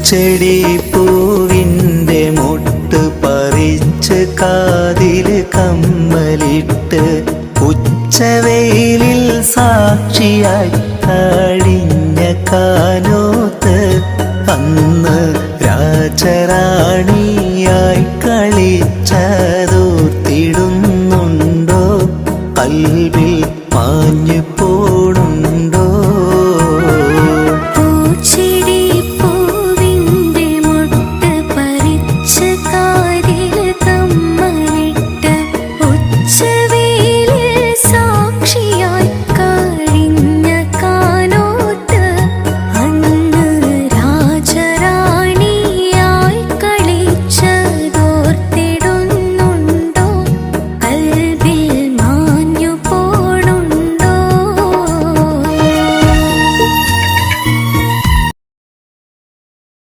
ചെടി പൂവിൻ്റെ മൊട്ട് പറിച്ച് കാതില് കമ്മലിട്ട് ഉച്ചവെയിലിൽ സാക്ഷിയായി കഴിഞ്ഞ കാനോത്ത് അന്ന് രാജറാണിയായി കളിച്ചതോർത്തിടുന്നുണ്ടോ? കൽബിനുള്ളിൽ